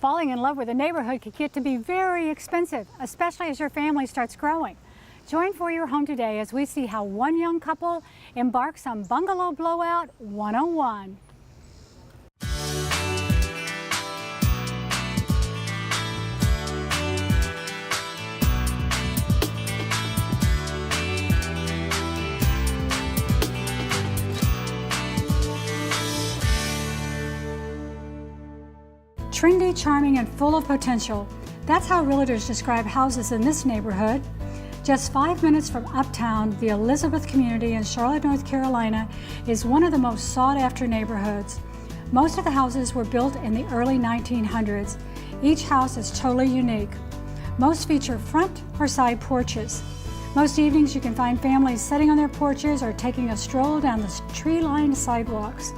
Falling in love with a neighborhood can get to be very expensive, especially as your family starts growing. Join For Your Home today as we see how one young couple embarks on Bungalow Blowout 101. Trendy, charming, and full of potential. That's how realtors describe houses in this neighborhood. Just 5 minutes from uptown, the Elizabeth community in Charlotte, North Carolina is one of the most sought-after neighborhoods. Most of the houses were built in the early 1900s. Each house is totally unique. Most feature front or side porches. Most evenings you can find families sitting on their porches or taking a stroll down the tree-lined sidewalks.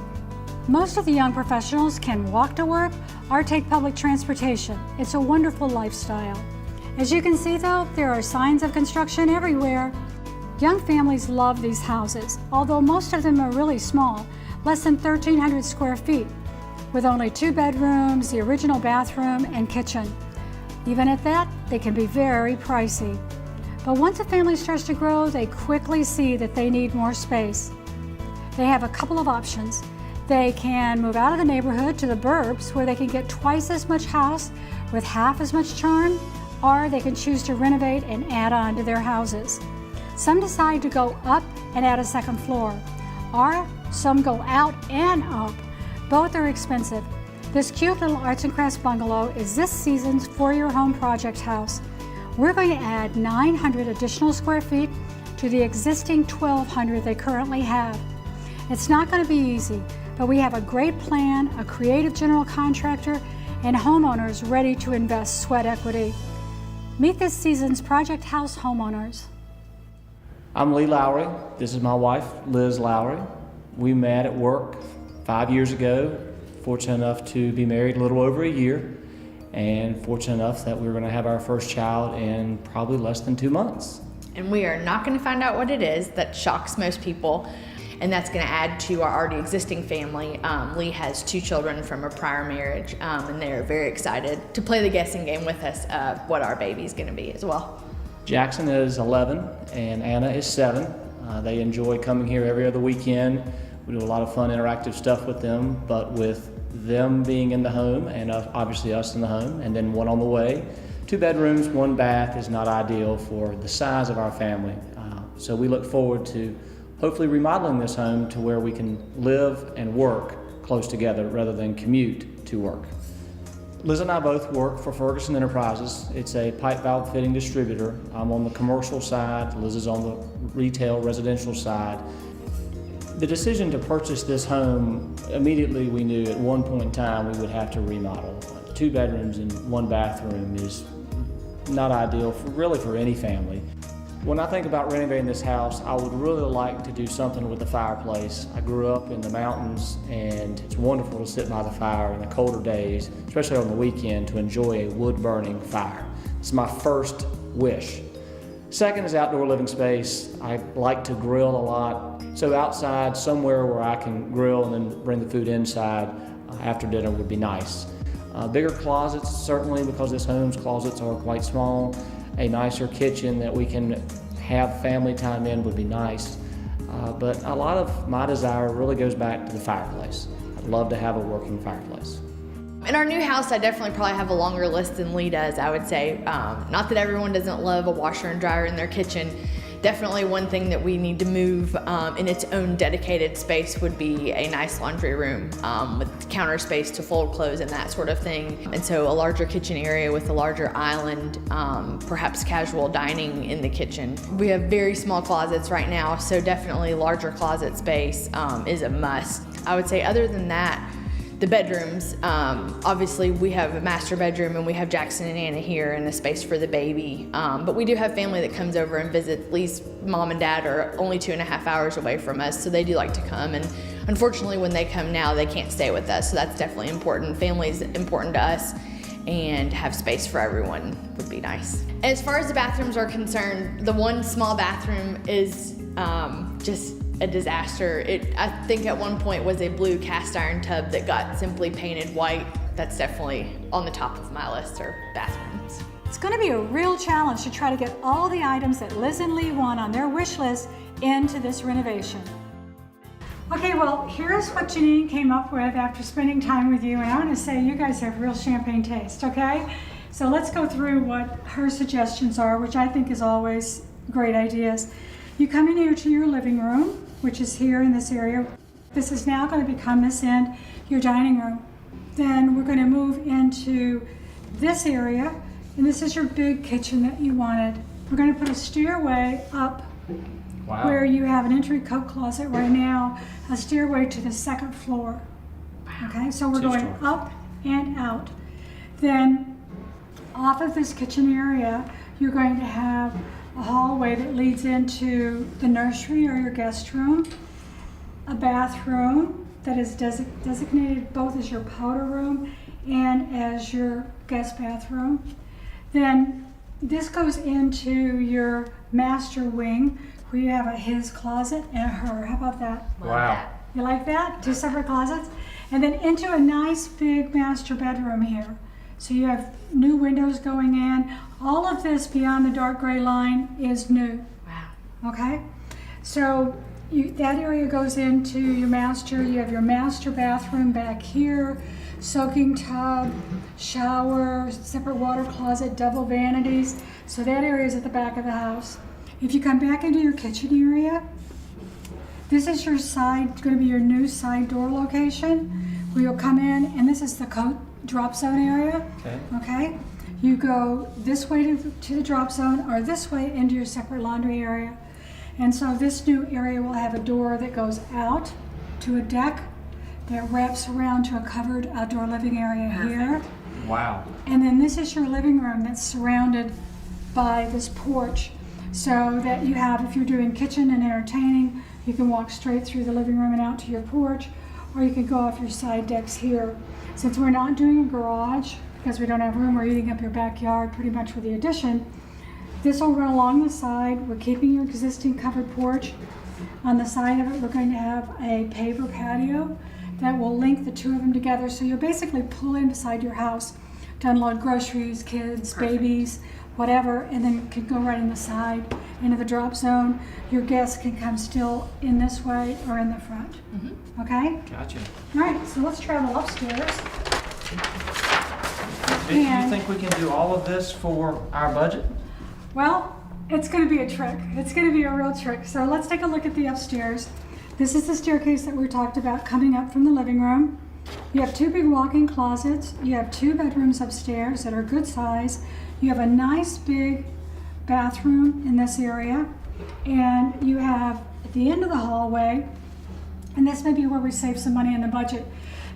Most of the young professionals can walk to work or take public transportation. It's a wonderful lifestyle. As you can see though, there are signs of construction everywhere. Young families love these houses, although most of them are really small, less than 1,300 square feet, with only 2 bedrooms, the original bathroom, and kitchen. Even at that, they can be very pricey. But once a family starts to grow, they quickly see that they need more space. They have a couple of options. They can move out of the neighborhood to the burbs where they can get twice as much house with half as much charm, or they can choose to renovate and add on to their houses. Some decide to go up and add a second floor, or some go out and up. Both are expensive. This cute little arts and crafts bungalow is this season's For Your Home project house. We're going to add 900 additional square feet to the existing 1,200 they currently have. It's not going to be easy, but we have a great plan, a creative general contractor, and homeowners ready to invest sweat equity. Meet this season's project house homeowners. I'm Lee Lowry. This is my wife, Liz Lowry. We met at work 5 years ago. Fortunate enough to be married a little over a year, and fortunate enough that we were going to have our first child in probably less than 2 months. And we are not going to find out what it is that shocks most people, and that's going to add to our already existing family. Lee has 2 children from a prior marriage, and they're very excited to play the guessing game with us of what our baby's going to be as well. Jackson is 11 and Anna is 7. They enjoy coming here every other weekend. We do a lot of fun interactive stuff with them, but with them being in the home and obviously us in the home, and then one on the way. 2 bedrooms, 1 bath is not ideal for the size of our family. So we look forward to hopefully remodeling this home to where we can live and work close together rather than commute to work. Liz and I both work for Ferguson Enterprises. It's a pipe valve fitting distributor. I'm on the commercial side, Liz is on the retail residential side. The decision to purchase this home, immediately we knew at one point in time we would have to remodel. 2 bedrooms and 1 bathroom is not ideal really for any family. When I think about renovating this house, I would really like to do something with the fireplace. I grew up in the mountains, and it's wonderful to sit by the fire in the colder days, especially on the weekend, to enjoy a wood-burning fire. It's my first wish. Second is outdoor living space. I like to grill a lot, so outside, somewhere where I can grill and then bring the food inside after dinner would be nice. Bigger closets, certainly, because this home's closets are quite small. A nicer kitchen that we can have family time in would be nice. But a lot of my desire really goes back to the fireplace. I'd love to have a working fireplace. In our new house, I definitely probably have a longer list than Lee does, I would say. Not that everyone doesn't love a washer and dryer in their kitchen. Definitely one thing that we need to move in its own dedicated space would be a nice laundry room with counter space to fold clothes and that sort of thing. And so a larger kitchen area with a larger island, perhaps casual dining in the kitchen. We have very small closets right now, so definitely larger closet space is a must. I would say other than that, the bedrooms, obviously we have a master bedroom and we have Jackson and Anna here and a space for the baby. But we do have family that comes over and visits. At least mom and dad are only 2.5 hours away from us, so they do like to come. And unfortunately when they come now, they can't stay with us, so that's definitely important. Family's important to us, and have space for everyone would be nice. As far as the bathrooms are concerned, the one small bathroom is just a disaster. It, I think at one point, was a blue cast iron tub that got simply painted white. that's definitely on the top of my list, are bathrooms. It's going to be a real challenge to try to get all the items that Liz and Lee want on their wish list into this renovation. Okay, well, here's what Janine came up with after spending time with you, and I want to say you guys have real champagne taste, okay? So let's go through what her suggestions are, which I think is always great ideas. You come in here to your living room, which is here in this area. This is now going to become this end, your dining room. Then we're going to move into this area, and this is your big kitchen that you wanted. We're going to put a stairway up where you have an entry coat closet right now, a stairway to the second floor. Okay, so we're going up and out. Then off of this kitchen area, you're going to have a hallway that leads into the nursery or your guest room, a bathroom that is designated both as your powder room and as your guest bathroom. Then this goes into your master wing where you have a his closet and a her. How about that? Wow. You like that? Two separate closets? And then into a nice big master bedroom here. So you have new windows going in. All of this beyond the dark gray line is new. Wow. Okay? So that area goes into your master. You have your master bathroom back here, soaking tub, shower, separate water closet, double vanities. So that area is at the back of the house. If you come back into your kitchen area, this is your side, going to be your new side door location where you'll come in, and this is the coat drop zone area. Okay? You go this way to the drop zone or this way into your separate laundry area. And so this new area will have a door that goes out to a deck that wraps around to a covered outdoor living area here. Wow. And then this is your living room that's surrounded by this porch, so that you have, if you're doing kitchen and entertaining, you can walk straight through the living room and out to your porch, or you can go off your side decks here. Since we're not doing a garage, because we don't have room, we're eating up your backyard pretty much with the addition, this will run along the side. We're keeping your existing covered porch. On the side of it, we're going to have a paver patio that will link the two of them together. So you'll basically pull inside your house to unload groceries, kids, babies, whatever, and then you can go right in the side into the drop zone. Your guests can come still in this way or in the front. Mm-hmm. Okay? Gotcha. All right, so let's travel upstairs. Do you think we can do all of this for our budget? Well, it's going to be a trick. It's going to be a real trick. So let's take a look at the upstairs. This is the staircase that we talked about coming up from the living room. You have two big walk-in closets. You have two bedrooms upstairs that are good size. You have a nice big bathroom in this area. And you have at the end of the hallway, and this may be where we save some money in the budget,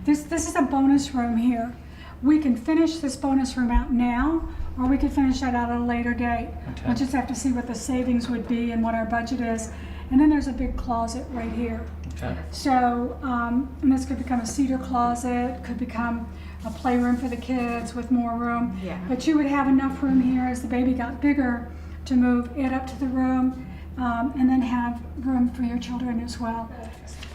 this is a bonus room here. We can finish this bonus room out now, or we could finish that out at a later date. Okay. We'll just have to see what the savings would be and what our budget is. And then there's a big closet right here. Okay. So, and this could become a cedar closet, could become a playroom for the kids with more room. Yeah. But you would have enough room here as the baby got bigger to move it up to the room, and then have room for your children as well.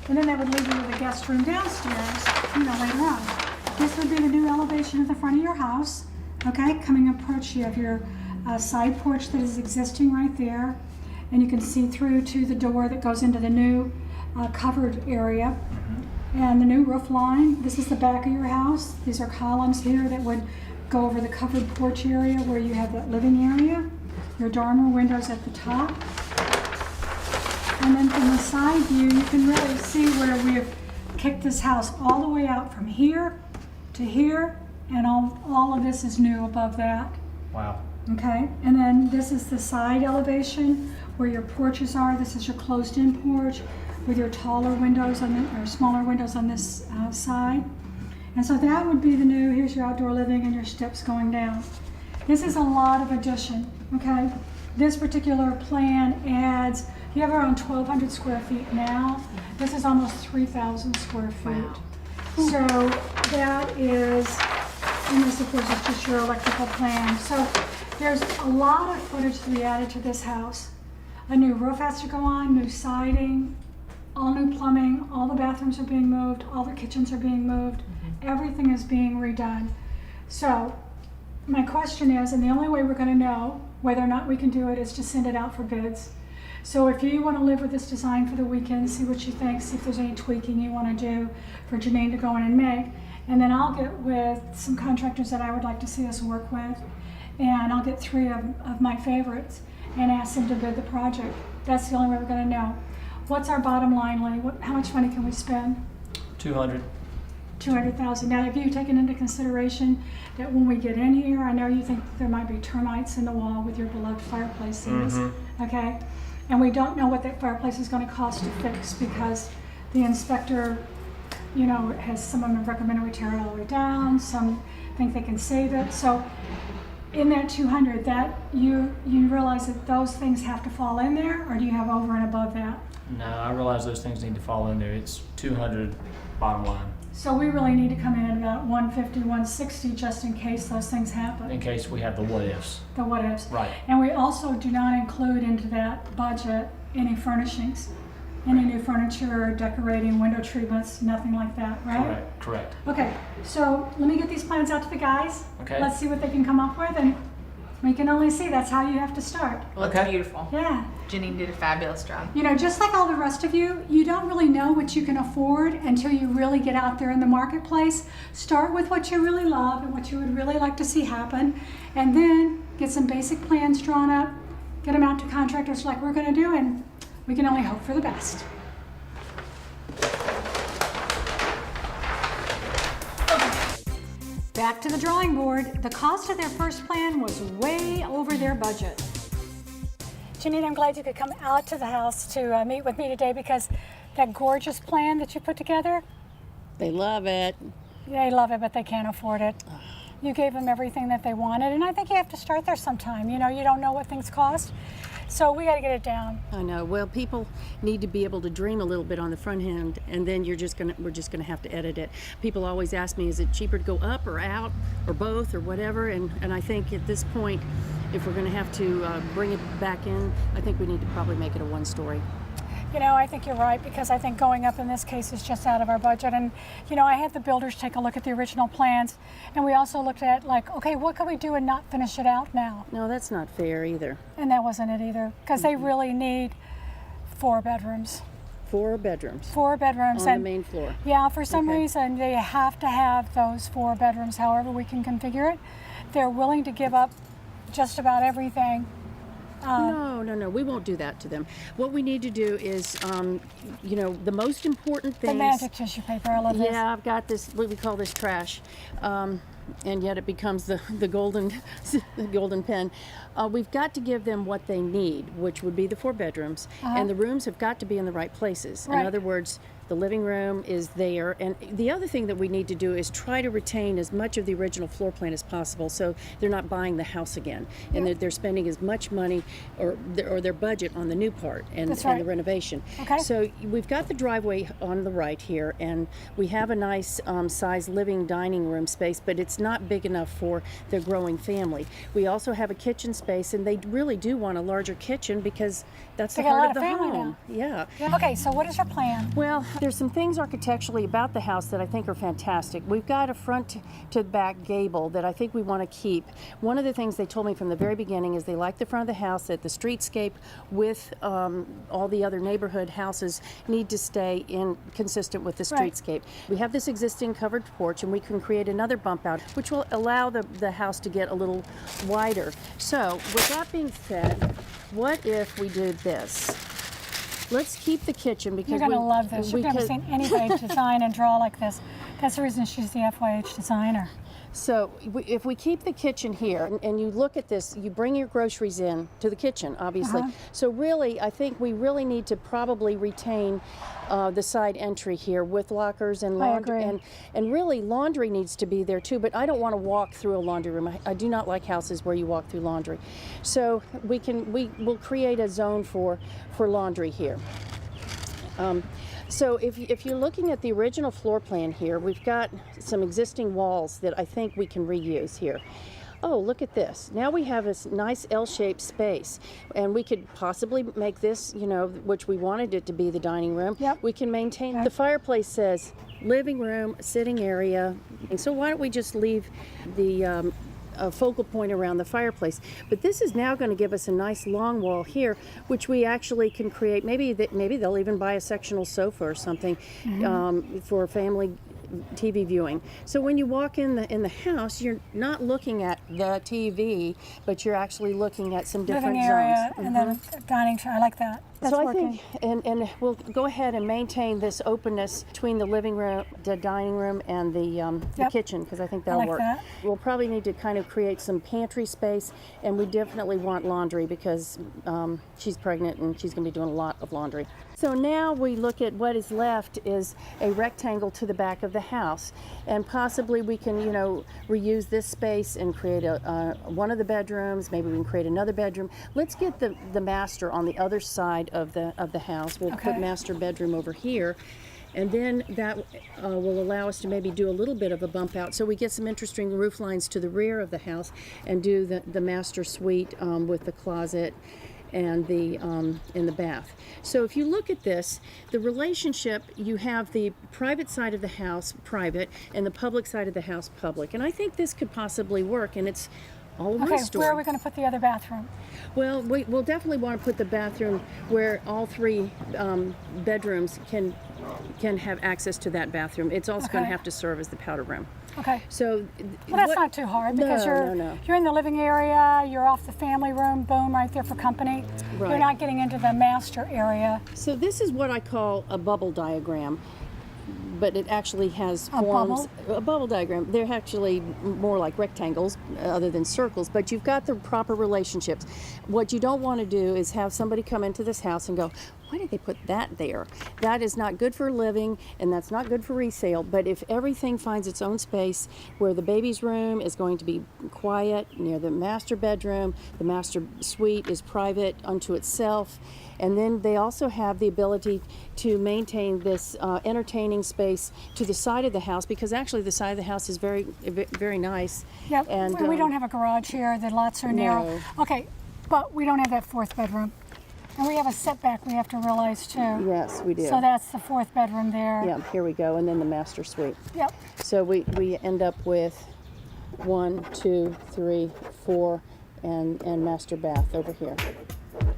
And then that would leave you with a guest room downstairs, later on. This would be the new elevation at the front of your house. Okay, coming approach, you have your side porch that is existing right there, and you can see through to the door that goes into the new covered area. Mm-hmm. And the new roof line. This is the back of your house. These are columns here that would go over the covered porch area where you have that living area. Your dormer windows at the top. And then from the side view, you can really see where we have kicked this house all the way out from here to here, and all of this is new above that. Wow. Okay, and then this is the side elevation where your porches are. This is your closed-in porch with your taller windows or smaller windows on this side. And so that would be the new, here's your outdoor living and your steps going down. This is a lot of addition, okay? This particular plan adds, you have around 1,200 square feet now. This is almost 3,000 square feet. Wow. So that is, and this of course is just your electrical plan. So there's a lot of footage to be added to this house. A new roof has to go on, new siding, all new plumbing, all the bathrooms are being moved, all the kitchens are being moved, everything is being redone. So my question is, and the only way we're going to know whether or not we can do it is to send it out for bids. So if you want to live with this design for the weekend, see what you think, see if there's any tweaking you want to do for Janine to go in and make, and then I'll get with some contractors that I would like to see us work with, and I'll get 3 of my favorites and ask them to bid the project. That's the only way we're going to know. What's our bottom line, Lee? How much money can we spend? 200. 200,000. Now, have you taken into consideration that when we get in here, I know you think there might be termites in the wall with your beloved fireplaces, okay? And we don't know what that fireplace is going to cost to fix because the inspector, you know, has some of them have recommended we tear it all the way down, some think they can save it. So in that 200, that you realize that those things have to fall in there, or do you have over and above that? No, I realize those things need to fall in there. It's 200 bottom line. So we really need to come in at about 150, 160 just in case those things happen. In case we have the what ifs. The what ifs. Right. And we also do not include into that budget any furnishings, any new furniture, decorating, window treatments, nothing like that, right? Correct. Okay, so let me get these plans out to the guys. Okay. Let's see what they can come up with, and we can only see. That's how you have to start. Well, it's beautiful. Yeah. Janine did a fabulous job. You know, just like all the rest of you, you don't really know what you can afford until you really get out there in the marketplace. Start with what you really love and what you would really like to see happen, and then get some basic plans drawn up, get them out to contractors like we're going to do, and we can only hope for the best. Back to the drawing board. The cost of their first plan was way over their budget. Janine, I'm glad you could come out to the house to meet with me today because that gorgeous plan that you put together, They love it. they love it, but they can't afford it. You gave them everything that they wanted, and I think you have to start there sometime. You know, you don't know what things cost, so we got to get it down. I know. Well, people need to be able to dream a little bit on the front end, and then we're just gonna have to edit it. People always ask me, is it cheaper to go up or out or both or whatever? And I think at this point, if we're gonna have to bring it back in, I think we need to probably make it a 1-story. You know, I think you're right because I think going up in this case is just out of our budget. And, you know, I had the builders take a look at the original plans, and we also looked at, like, okay, what can we do and not finish it out now? No, that's not fair either. And that wasn't it either because they really need 4 bedrooms. 4 bedrooms 4 bedrooms. on the main floor. Yeah, for some Okay. reason they have to have those 4 bedrooms, however we can configure it. They're willing to give up just about everything. No, we won't do that to them. What we need to do is, you know, the most important The things. magic tissue paper, I love this. Yeah, I've got this, what we call this trash, and yet it becomes the golden the golden pen. We've got to give them what they need, which would be the 4 bedrooms, and the rooms have got to be in the right places. Right. In other words, the living room is there, and the other thing that we need to do is try to retain as much of the original floor plan as possible, so they're not buying the house again, and they're spending as much money or their budget on the new part and, That's right. and the renovation. Okay. So we've got the driveway on the right here, and we have a nice size living dining room space, but it's not big enough for their growing family. We also have a kitchen space, and they really do want a larger kitchen because that's They the got a heart lot of the of family home. Yeah. Okay, so what is your plan? Well, there's some things architecturally about the house that I think are fantastic. We've got a front to back gable that I think we want to keep. One of the things they told me from the very beginning is they like the front of the house, that the streetscape with all the other neighborhood houses need to stay in consistent with the Right. streetscape. We have this existing covered porch, and we can create another bump out, which will allow the house to get a little wider. So, with that being said, what if we did this? Let's keep the kitchen because You're going to love this. You've never could- seen anybody design and draw like this. That's the reason she's the FYH designer. So if we keep the kitchen here and you look at this, you bring your groceries in to the kitchen, obviously. So really, I think we really need to probably retain the side entry here with lockers and laundry. agree. And really, laundry needs to be there too, but I don't want to walk through a laundry room. I do not like houses where you walk through laundry. So we'll create a zone for laundry here. So if you're looking at the original floor plan here, we've got some existing walls that I think we can reuse here. oh, look at this. Now we have this nice L-shaped space, and we could possibly make this, you know, which we wanted it to be the dining room. Yep. We can maintain, the fireplace says living room, sitting area, and so why don't we just leave the a focal point around the fireplace. But this is now going to give us a nice long wall here, which we actually can create. Maybe they'll even buy a sectional sofa or something for family TV viewing. So when you walk in the house, you're not looking at the TV, but you're actually looking at some different Living area zones. and then dining. I like that. That's So I working. think, and we'll go ahead and maintain this openness between the living room, the dining room, and the Yep. kitchen, because I think that'll like work. that. We'll probably need to kind of create some pantry space, and we definitely want laundry because she's pregnant and she's going to be doing a lot of laundry. So now we look at what is left is a rectangle to the back of the house, and possibly we can, you know, reuse this space and create one of the bedrooms. Maybe we can create another bedroom. Let's get the master on the other side of the house. We'll put master bedroom over here, and then that will allow us to maybe do a little bit of a bump out, so we get some interesting roof lines to the rear of the house, and do the master suite with the closet and in the bath. So if you look at this, the relationship, you have the private side of the house private and the public side of the house public, and I think this could possibly work, and it's all Okay, restored. where are we going to put the other bathroom? Well, we'll definitely want to put the bathroom where all three bedrooms can have access to that bathroom. It's also going to Okay. have to serve as the powder room. Okay. So, Well, that's not too hard because No. you're in the living area, you're off the family room, boom, right there for company. Right. You're not getting into the master area. So this is what I call a bubble diagram, but it actually has A forms. A bubble diagram. They're actually more like rectangles other than circles, but you've got the proper relationships. What you don't want to do is have somebody come into this house and go, why did they put that there? That is not good for living, and that's not good for resale. But if everything finds its own space, where the baby's room is going to be quiet near the master bedroom, the master suite is private unto itself, and then they also have the ability to maintain this entertaining space to the side of the house, because actually the side of the house is very, very nice. Yep. And we don't have a garage here. The lots are narrow. No. Okay, but we don't have that fourth bedroom. And we have a setback we have to realize too. Yes, we do. So that's the fourth bedroom there. Yeah, here we go, and then the master suite. Yep. So we end up with 1, 2, 3, 4, and master bath over here.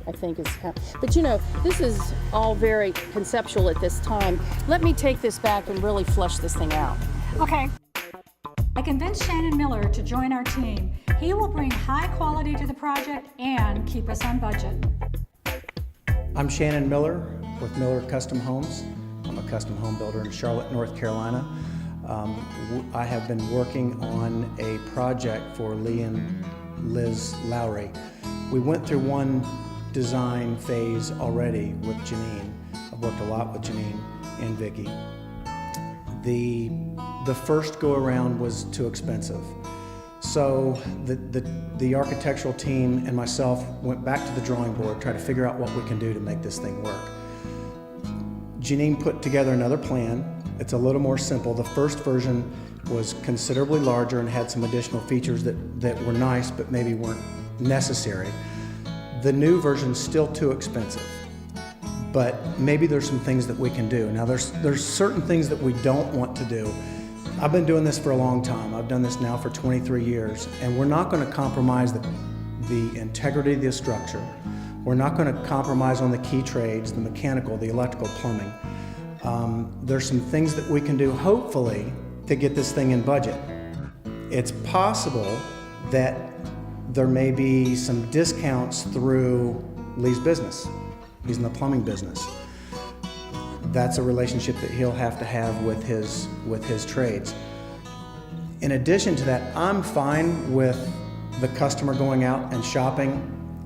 I think is, but you know, this is all very conceptual at this time. Let me take this back and really flesh this thing out. Okay. I convinced Shannon Miller to join our team. He will bring high quality to the project and keep us on budget. I'm Shannon Miller with Miller Custom Homes. I'm a custom home builder in Charlotte, North Carolina. I have been working on a project for Lee and Liz Lowry. We went through one design phase already with Janine. I've worked a lot with Janine and Vicki. The first go around was too expensive. So the architectural team and myself went back to the drawing board, tried to figure out what we can do to make this thing work. Janine put together another plan. It's a little more simple. The first version was considerably larger and had some additional features that were nice but maybe weren't necessary. The new version's still too expensive, but maybe there's some things that we can do. Now there's certain things that we don't want to do. I've been doing this for a long time. I've done this now for 23 years, and we're not going to compromise the integrity of the structure. We're not going to compromise on the key trades, the mechanical, the electrical, plumbing. There's some things that we can do, hopefully, to get this thing in budget. It's possible that there may be some discounts through Lee's business. He's in the plumbing business. That's a relationship that he'll have to have with his trades. In addition to that, I'm fine with the customer going out and shopping,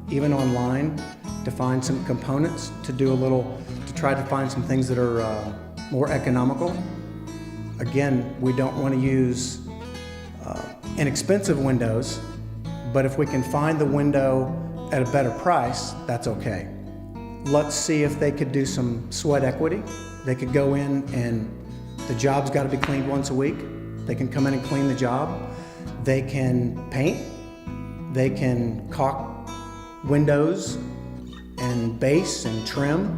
even online, to find some components, to try to find some things that are more economical. Again, we don't want to use inexpensive windows, but if we can find the window at a better price, that's okay. Let's see if they could do some sweat equity. They could go in and the job's got to be cleaned once a week. They can come in and clean the job. They can paint. They can caulk windows and base and trim.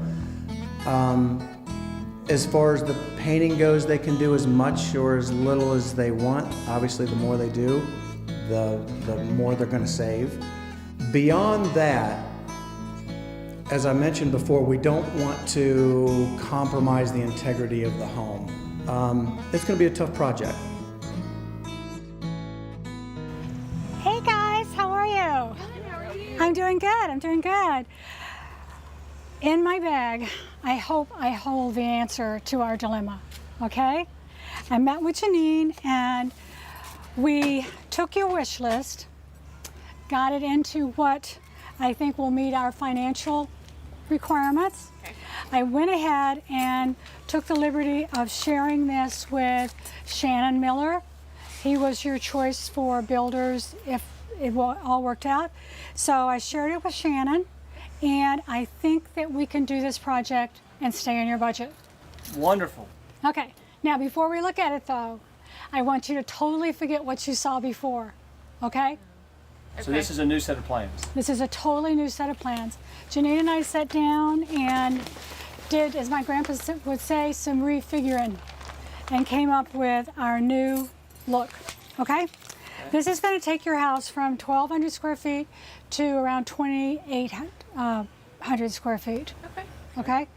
As far as the painting goes, they can do as much or as little as they want. Obviously, the more they do, the more they're going to save. Beyond that, as I mentioned before, we don't want to compromise the integrity of the home. It's going to be a tough project. Hey guys, how are you? I'm doing good. I'm doing good. In my bag, I hope I hold the answer to our dilemma, okay? I met with Janine and we took your wish list, got it into what I think will meet our financial requirements. Okay. I went ahead and took the liberty of sharing this with Shannon Miller. He was your choice for builders if it all worked out. So I shared it with Shannon. And I think that we can do this project and stay in your budget. Wonderful. Okay, now before we look at it though, I want you to totally forget what you saw before, okay? So this is a new set of plans. This is a totally new set of plans. Janine and I sat down and did, as my grandpa would say, some refiguring and came up with our new look, okay? This is going to take your house from 1,200 square feet to around 2,800 square feet. Okay.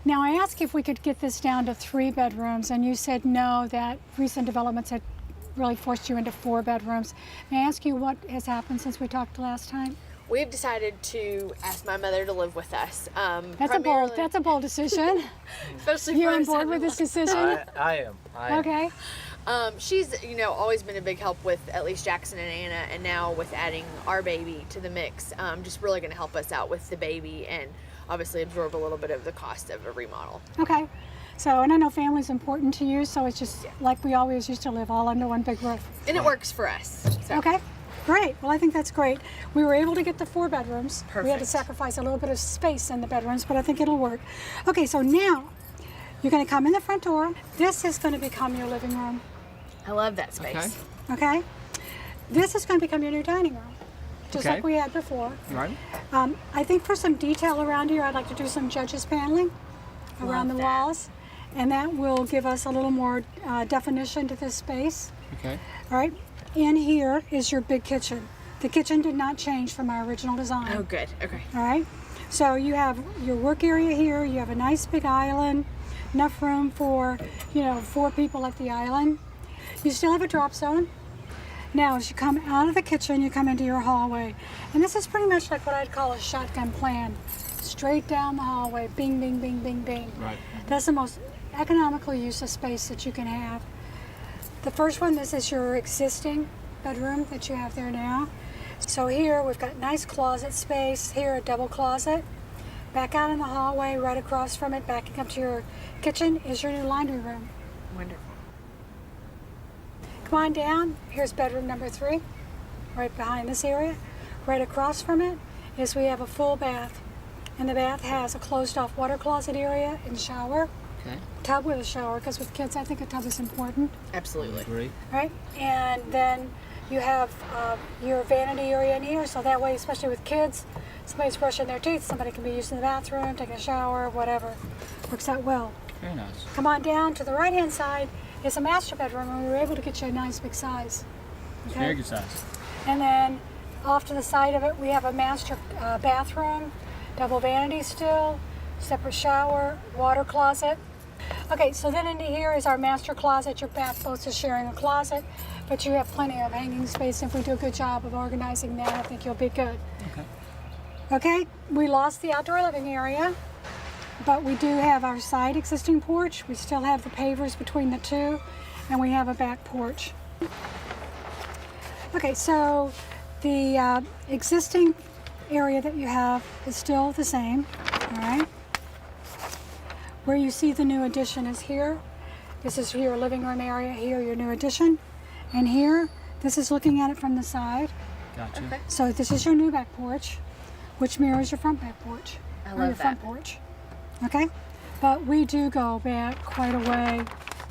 Now I asked if we could get this down to 3 bedrooms, and you said no, that recent developments had really forced you into 4 bedrooms. May I ask you what has happened since we talked last time? We've decided to ask my mother to live with us. That's a bold decision. Especially You're for on us board having with this decision? I am. Okay. She's, always been a big help with at least Jackson and Anna, and now with adding our baby to the mix, just really going to help us out with the baby and obviously absorb a little bit of the cost of a remodel. Okay. So, and I know family's important to you, so it's just like we always used to live, all under one big roof. And it works for us. So. Okay. Great. Well, I think that's great. We were able to get the 4 bedrooms. Perfect. We had to sacrifice a little bit of space in the bedrooms, but I think it'll work. Okay, so now you're going to come in the front door. This is going to become your living room. I love that space. Okay? This is going to become your new dining room, just like we had before. Right. I think for some detail around here, I'd like to do some judges paneling around the walls, and that will give us a little more definition to this space. Okay. All right? In here is your big kitchen. The kitchen did not change from our original design. Oh, good. Okay. All right? So you have your work area here. You have a nice big island, enough room for, 4 people at the island. You still have a drop zone. Now, as you come out of the kitchen, you come into your hallway. And this is pretty much like what I'd call a shotgun plan. Straight down the hallway, bing, bing, bing, bing, bing. Right. That's the most economical use of space that you can have. The first one, this is your existing bedroom that you have there now. So here we've got nice closet space, here a double closet. Back out in the hallway, right across from it, backing up to your kitchen is your new laundry room. Wonderful. Come on down, here's bedroom number 3, right behind this area. Right across from it is we have a full bath. And the bath has a closed off water closet area and shower. Okay. Tub with a shower, because with kids I think a tub is important. Absolutely. Great. Right? And then you have your vanity area in here, so that way, especially with kids, somebody's brushing their teeth, somebody can be using the bathroom, taking a shower, whatever. Works out well. Very nice. Come on down to the right-hand side is a master bedroom, and we were able to get you a nice big size. Okay? Very good size. And then off to the side of it, we have a master bathroom, double vanity still, separate shower, water closet. Okay, so then into here is our master closet. Your bath both is sharing a closet, but you have plenty of hanging space. If we do a good job of organizing that, I think you'll be good. Okay. Okay, we lost the outdoor living area, but we do have our side existing porch. We still have the pavers between the two, and we have a back porch. Okay, so the existing area that you have is still the same, all right? Where you see the new addition is here. This is your living room area, here your new addition. And here, this is looking at it from the side. Gotcha. Okay. So this is your new back porch, which mirrors your front back porch. I or love your front that. porch. Okay? But we do go back quite a way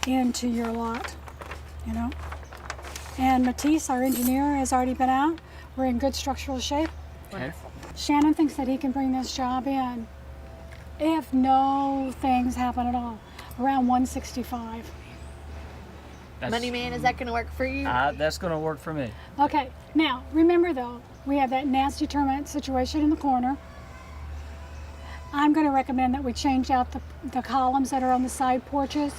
into your lot, And Matisse, our engineer, has already been out. We're in good structural shape. Okay. Shannon thinks that he can bring this job in, if no things happen at all, around 165. Money man, is that going to work for you? That's going to work for me. Okay, now remember though, we have that nasty termite situation in the corner. I'm going to recommend that we change out the columns that are on the side porches.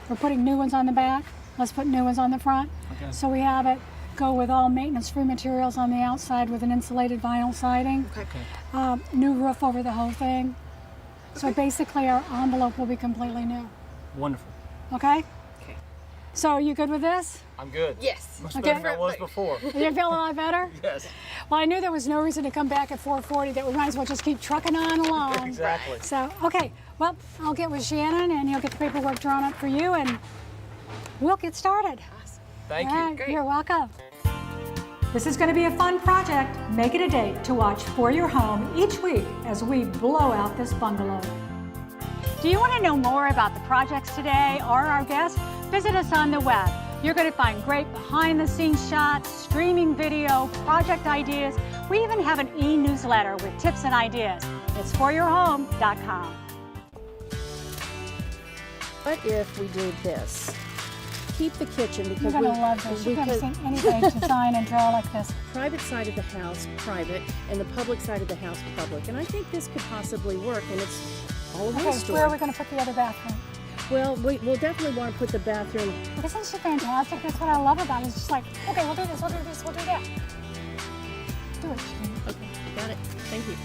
We're putting new ones on the back. Let's put new ones on the front. Okay. So we have it go with all maintenance-free materials on the outside with an insulated vinyl siding. Okay. New roof over the whole thing. So basically our envelope will be completely new. Wonderful. Okay? So are you good with this? I'm good. Yes. Much Okay. better than I was before. Are you feeling a lot better? Yes. Well, I knew there was no reason to come back at 4:40, that we might as well just keep trucking on along. Exactly. So, okay, well, I'll get with Shannon and he'll get the paperwork drawn up for you and we'll get started. Thank All you. right, you're welcome. This is going to be a fun project. Make it a date to watch For Your Home each week as we blow out this bungalow. Do you want to know more about the projects today or our guests? Visit us on the web. You're going to find great behind-the-scenes shots, streaming video, project ideas. We even have an e-newsletter with tips and ideas. It's foryourhome.com. What if we did this? Keep the kitchen You're because going to love this. You've never seen anybody design and draw like this. private side of the house private and the public side of the house public. And I think this could possibly work, and it's all of Okay, one story. where are we going to put the other bathroom? Well, we'll definitely want to put the bathroom. Isn't she fantastic? That's what I love about it. It's just like, okay, we'll do this, we'll do this, we'll do that. Do it, Shane. Okay, got it. Thank you.